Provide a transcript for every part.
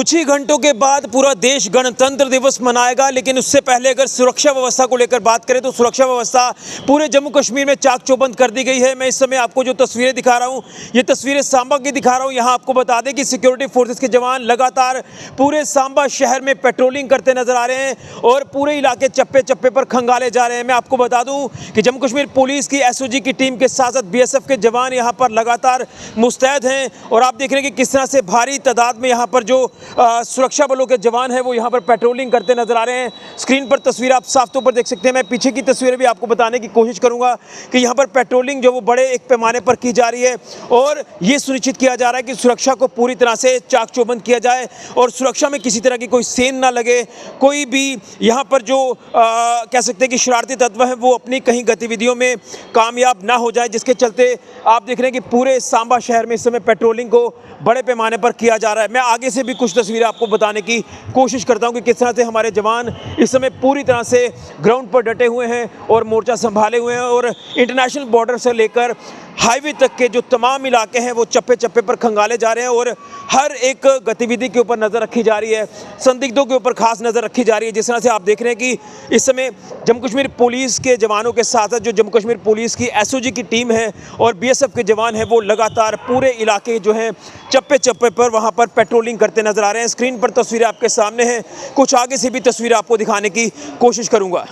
कुछ ही घंटों के बाद पूरा देश गणतंत्र दिवस मनाएगा, लेकिन उससे पहले अगर सुरक्षा व्यवस्था को लेकर बात करें तो सुरक्षा व्यवस्था पूरे जम्मू कश्मीर में चाक चौबंद कर दी गई है। मैं इस समय आपको जो तस्वीरें दिखा रहा हूं, ये तस्वीरें सांबा की दिखा रहा हूं। यहां आपको बता दें कि सिक्योरिटी फोर्सेस के जवान लगातार पूरे सांबा शहर में पेट्रोलिंग करते नजर आ रहे हैं और पूरे इलाके चप्पे चप्पे पर खंगाले जा रहे हैं। मैं आपको बता दूं कि जम्मू कश्मीर पुलिस की एसओजी की टीम के साथ साथ बीएसएफ के जवान यहाँ पर लगातार मुस्तैद हैं और आप देख रहे हैं कि किस तरह से भारी तादाद में यहाँ पर जो सुरक्षा बलों के जवान हैं वो यहाँ पर पेट्रोलिंग करते नजर आ रहे हैं। स्क्रीन पर तस्वीर आप साफ तौर पर देख सकते हैं। मैं पीछे की तस्वीरें भी आपको बताने की कोशिश करूंगा कि यहाँ पर पेट्रोलिंग जो वो बड़े एक पैमाने पर की जा रही है और ये सुनिश्चित किया जा रहा है कि सुरक्षा को पूरी तरह से चाक चौबंद किया जाए और सुरक्षा में किसी तरह की कोई सेंध ना लगे, कोई भी यहाँ पर जो कह सकते हैं कि शरारती तत्व है वो अपनी कहीं गतिविधियों में कामयाब ना हो जाए, जिसके चलते आप देख रहे हैं कि पूरे सांबा शहर में इस समय पेट्रोलिंग को बड़े पैमाने पर किया जा रहा है। मैं आगे से भी कुछ तस्वीरें आपको बताने की कोशिश करता हूं कि किस तरह से हमारे जवान इस समय पूरी तरह से ग्राउंड पर डटे हुए हैं और मोर्चा संभाले हुए हैं और इंटरनेशनल बॉर्डर से लेकर हाईवे तक के जो तमाम इलाके हैं वो चप्पे चप्पे पर खंगाले जा रहे हैं और हर एक गतिविधि के ऊपर नज़र रखी जा रही है, संदिग्धों के ऊपर खास नज़र रखी जा रही है। जिस तरह से आप देख रहे हैं कि इस समय जम्मू कश्मीर पुलिस के जवानों के साथ साथ जो जम्मू कश्मीर पुलिस की एसओजी की टीम है और बीएसएफ के जवान हैं वो लगातार पूरे इलाके जो है चप्पे चप्पे पर वहाँ पर पेट्रोलिंग करते नजर आ रहे हैं। स्क्रीन पर तस्वीरें आपके सामने हैं, कुछ आगे से भी तस्वीरें आपको दिखाने की कोशिश करूँगा।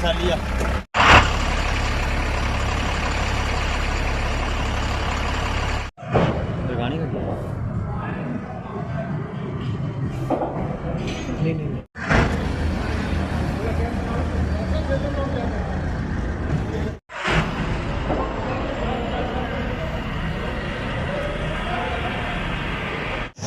Salía. नहीं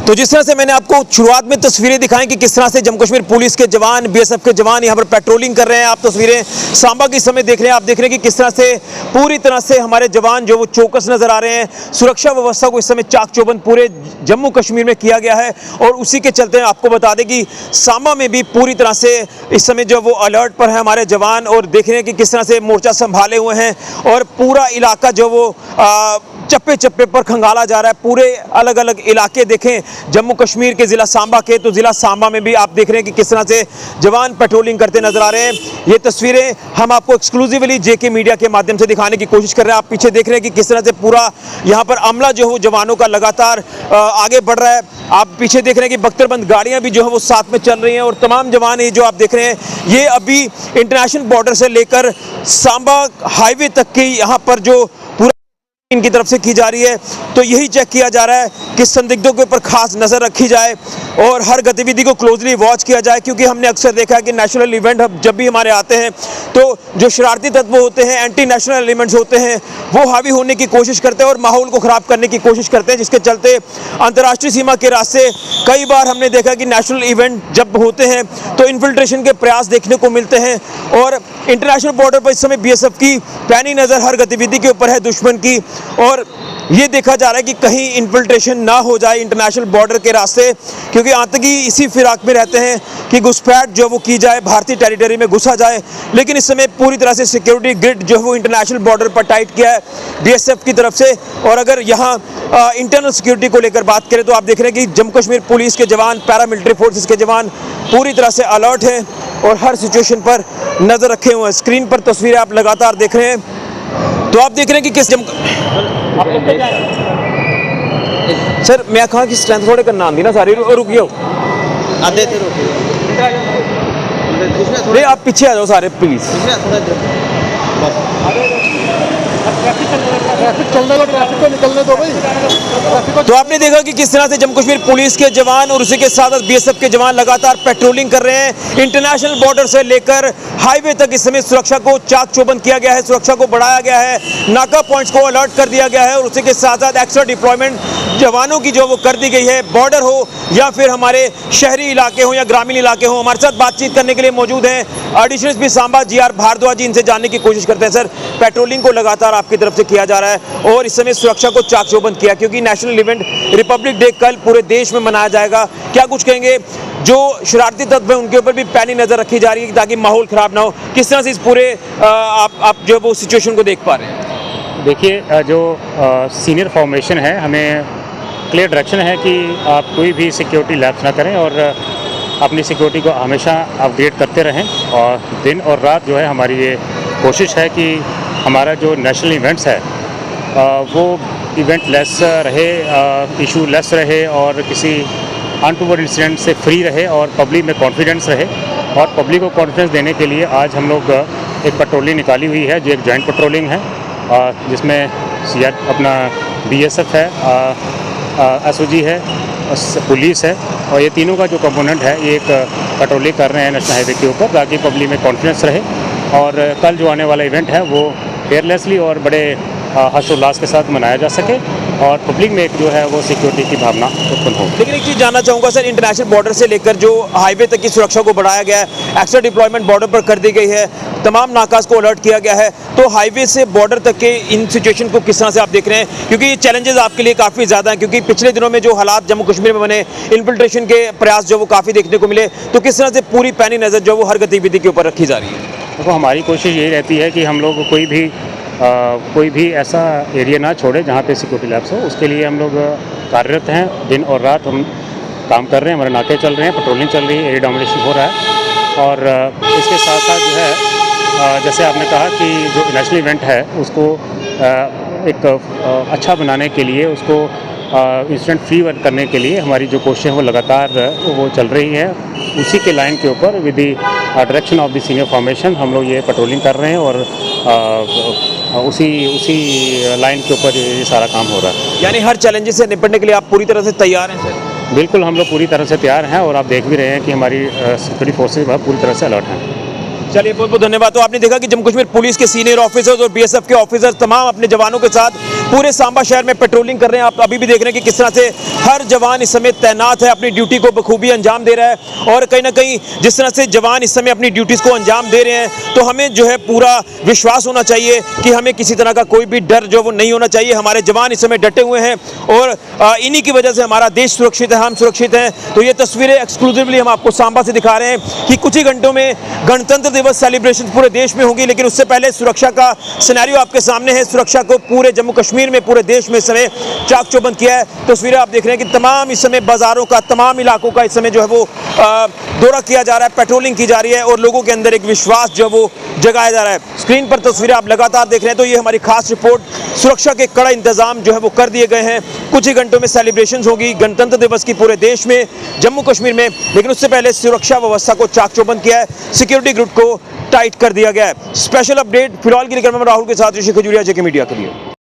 तो जिस तरह से मैंने आपको शुरुआत में तस्वीरें दिखाई कि किस तरह से जम्मू कश्मीर पुलिस के जवान बीएसएफ के जवान यहाँ पर पेट्रोलिंग कर रहे हैं, आप तस्वीरें सांबा की समय देख रहे हैं। आप देख रहे हैं कि किस तरह से पूरी तरह से हमारे जवान जो वो चौकस नजर आ रहे हैं। सुरक्षा व्यवस्था को इस समय चाक चौबंद पूरे जम्मू कश्मीर में किया गया है और उसी के चलते आपको बता दें कि सांबा में भी पूरी तरह से इस समय जो वो अलर्ट पर है हमारे जवान और देख रहे हैं कि किस तरह से मोर्चा संभाले हुए हैं और पूरा इलाका जो वो चप्पे चप्पे पर खंगाला जा रहा है। पूरे अलग अलग इलाके देखें जम्मू कश्मीर के ज़िला सांबा के, तो ज़िला सांबा में भी आप देख रहे हैं कि किस तरह से जवान पेट्रोलिंग करते नजर आ रहे हैं। ये तस्वीरें हम आपको एक्सक्लूसिवली जेके मीडिया के माध्यम से दिखाने की कोशिश कर रहे हैं। आप पीछे देख रहे हैं कि किस तरह से पूरा यहाँ पर अमला जो है जवानों का लगातार आगे बढ़ रहा है। आप पीछे देख रहे हैं कि बख्तरबंद गाड़ियाँ भी जो है वो साथ में चल रही हैं और तमाम जवान ये जो आप देख रहे हैं ये अभी इंटरनेशनल बॉर्डर से लेकर सांबा हाईवे तक की यहाँ पर जो इनकी तरफ से की जा रही है, तो यही चेक किया जा रहा है कि संदिग्धों के ऊपर खास नज़र रखी जाए और हर गतिविधि को क्लोजली वॉच किया जाए, क्योंकि हमने अक्सर देखा है कि नेशनल इवेंट जब भी हमारे आते हैं तो जो शरारती तत्व होते हैं, एंटी नेशनल एलिमेंट्स होते हैं, वो हावी होने की कोशिश करते हैं और माहौल को ख़राब करने की कोशिश करते हैं, जिसके चलते अंतर्राष्ट्रीय सीमा के रास्ते कई बार हमने देखा कि नेशनल इवेंट जब होते हैं तो इन्फिल्ट्रेशन के प्रयास देखने को मिलते हैं और इंटरनेशनल बॉर्डर पर इस समय बीएसएफ की पैनी नज़र हर गतिविधि के ऊपर है दुश्मन की और ये देखा जा रहा है कि कहीं इन्फिल्ट्रेशन ना हो जाए इंटरनेशनल बॉर्डर के रास्ते, क्योंकि आतंकी इसी फिराक में रहते हैं कि घुसपैठ जो वो की जाए, भारतीय टेरिटरी में घुसा जाए। लेकिन इस समय पूरी तरह से सिक्योरिटी ग्रिड जो है वो इंटरनेशनल बॉर्डर पर टाइट किया है बीएसएफ की तरफ से। और अगर यहाँ इंटरनल सिक्योरिटी को लेकर बात करें तो आप देख रहे हैं कि जम्मू कश्मीर पुलिस के जवान, पैरामिलिट्री फोर्सेस के जवान पूरी तरह से अलर्ट हैं और हर सिचुएशन पर नज़र रखे हुए हैं। स्क्रीन पर तस्वीरें आप लगातार देख रहे हैं, तो आप देख रहे हैं कि किस सर मैं कहा कि स्ट्रेंथ थोड़े करना आंदी ना सारी रुकियो आधे थे रुकियो नहीं, आप पीछे आ जाओ सारे प्लीज। ट्रैफिक चलने दो, ट्रैफिक को निकलने दो भाई, ट्रैफिक को। तो आपने देखा कि किस तरह से जम्मू कश्मीर पुलिस के जवान और उसी के साथ साथ बीएसएफ के जवान लगातार पेट्रोलिंग कर रहे हैं। इंटरनेशनल बॉर्डर से लेकर हाईवे तक इस समय सुरक्षा को चाक चौबंद किया गया है, सुरक्षा को बढ़ाया गया है, नाका पॉइंट्स को अलर्ट कर दिया गया है और उसी के साथ साथ एक्स्ट्रा डिप्लॉयमेंट जवानों की जो वो कर दी गई है। बॉर्डर हो या फिर हमारे शहरी इलाके हो या ग्रामीण इलाके हो, हमारे साथ बातचीत करने के लिए मौजूद हैं additional SP Samba GR Bhardwaj ji. इनसे जानने की कोशिश करते हैं। सर, पेट्रोलिंग को लगातार आपकी तरफ से किया जा रहा है और इस समय सुरक्षा को चाक चौबंद किया क्योंकि नेशनल इवेंट रिपब्लिक डे कल पूरे देश में मनाया जाएगा। क्या कुछ कहेंगे? जो शरारती तत्व हैं उनके ऊपर भी पैनी नजर रखी जा रही है ताकि माहौल खराब ना हो। किस तरह से इस पूरे आप जो वो सिचुएशन को देख पा रहे हैं? देखिए, जो सीनियर फॉर्मेशन है, हमें क्लियर डायरेक्शन है कि आप कोई भी सिक्योरिटी लैप्स ना करें और अपनी सिक्योरिटी को हमेशा अपग्रेड करते रहें। और दिन और रात जो है हमारी ये कोशिश है कि हमारा जो नेशनल इवेंट्स है वो इवेंट लेस रहे, इशू लेस रहे और किसी अनटूवर्ड इंसिडेंट से फ्री रहे और पब्लिक में कॉन्फिडेंस रहे। और पब्लिक को कॉन्फिडेंस देने के लिए आज हम लोग एक पेट्रोलिंग निकाली हुई है जो एक जॉइंट पेट्रोलिंग है, जिसमें अपना BSF है, SOG है, पुलिस है और ये तीनों का जो कंपोनेंट है ये एक पेट्रोलिंग कर रहे हैं नेशनल हाईवे के ऊपर ताकि पब्लिक में कॉन्फिडेंस रहे और कल जो आने वाला इवेंट है वो फेयरलेसली और बड़े हर्षोल्लास के साथ मनाया जा सके और पब्लिक में एक जो है वो सिक्योरिटी की भावना उत्पन्न हो। लेकिन एक चीज़ जानना चाहूँगा सर, इंटरनेशनल बॉर्डर से लेकर जो हाईवे तक की सुरक्षा को बढ़ाया गया है, एक्स्ट्रा डिप्लॉयमेंट बॉर्डर पर कर दी गई है, तमाम नाकाज को अलर्ट किया गया है, तो हाईवे से बॉर्डर तक के इन सिचुएशन को किस तरह से आप देख रहे हैं? क्योंकि ये चैलेंजेस आपके लिए काफ़ी ज़्यादा हैं क्योंकि पिछले दिनों में जो हालात जम्मू कश्मीर में बने, इन्फिल्ट्रेशन के प्रयास जो वो काफ़ी देखने को मिले, तो किस तरह से पूरी पैनी नज़र जो वो हर गतिविधि के ऊपर रखी जा रही है? देखो, हमारी कोशिश यही रहती है कि हम लोग कोई भी ऐसा एरिया ना छोड़े जहाँ पे सिक्योरिटी लैब्स हो। उसके लिए हम लोग कार्यरत हैं, दिन और रात हम काम कर रहे हैं, हमारे नाके चल रहे हैं, पेट्रोलिंग चल रही है, एरिया डोमिनेशन हो रहा है। और इसके साथ साथ जो है जैसे आपने कहा कि जो नेशनल इवेंट है उसको एक अच्छा बनाने के लिए, उसको इंसिडेंट फ्री करने के लिए हमारी जो कोशिशें हैं वो लगातार वो चल रही है। उसी के लाइन के ऊपर with the direction of the senior formation हम लोग ये पेट्रोलिंग कर रहे हैं और उसी लाइन के ऊपर ये सारा काम हो रहा है। यानी हर चैलेंजेस से निपटने के लिए आप पूरी तरह से तैयार हैं सर? बिल्कुल, हम लोग पूरी तरह से तैयार हैं और आप देख भी रहे हैं कि हमारी सिक्योरिटी फोर्सेज पूरी तरह से अलर्ट हैं। चलिए, बहुत बहुत धन्यवाद। तो आपने देखा कि जम्मू कश्मीर पुलिस के सीनियर ऑफिसर्स और BSF के ऑफिसर्स तमाम अपने जवानों के साथ पूरे सांबा शहर में पेट्रोलिंग कर रहे हैं। आप अभी भी देख रहे हैं कि किस तरह से हर जवान इस समय तैनात है, अपनी ड्यूटी को बखूबी अंजाम दे रहा है और कहीं ना कहीं जिस तरह से जवान इस समय अपनी ड्यूटीज़ को अंजाम दे रहे हैं तो हमें जो है पूरा विश्वास होना चाहिए कि हमें किसी तरह का कोई भी डर जो वो नहीं होना चाहिए। हमारे जवान इस समय डटे हुए हैं और इन्हीं की वजह से हमारा देश सुरक्षित है, हम सुरक्षित हैं। तो ये तस्वीरें एक्सक्लूसिवली हम आपको सांबा से दिखा रहे हैं कि कुछ ही घंटों में गणतंत्र दिवस सेलिब्रेशन पूरे देश में होगी, लेकिन उससे पहले सुरक्षा का सिनेरियो आपके सामने है। सुरक्षा को पूरे जम्मू कश्मीर में, पूरे देश में इस समय चाक चौबंद किया है। तस्वीरें आप देख रहे हैं कि तमाम इस समय बाजारों का, तमाम इलाकों का इस समय जो है वो दौरा किया जा रहा है, पेट्रोलिंग की जा रही है और लोगों के अंदर एक विश्वास जो वो जगाया जा रहा है। स्क्रीन पर तस्वीरें आप लगातार देख रहे हैं, तो ये हमारी खास रिपोर्ट। सुरक्षा के कड़ा इंतजाम जो है वो कर दिए गए हैं। कुछ ही घंटों में सेलिब्रेशन होगी गणतंत्र दिवस की पूरे देश में, जम्मू कश्मीर में, लेकिन उससे पहले सुरक्षा व्यवस्था को चाक चौबंद किया है, सिक्योरिटी ग्रिड को टाइट कर दिया गया है। स्पेशल अपडेट फिलहाल के लिए मैं राहुल के साथ ऋषि खजूरिया, JK मीडिया के लिए।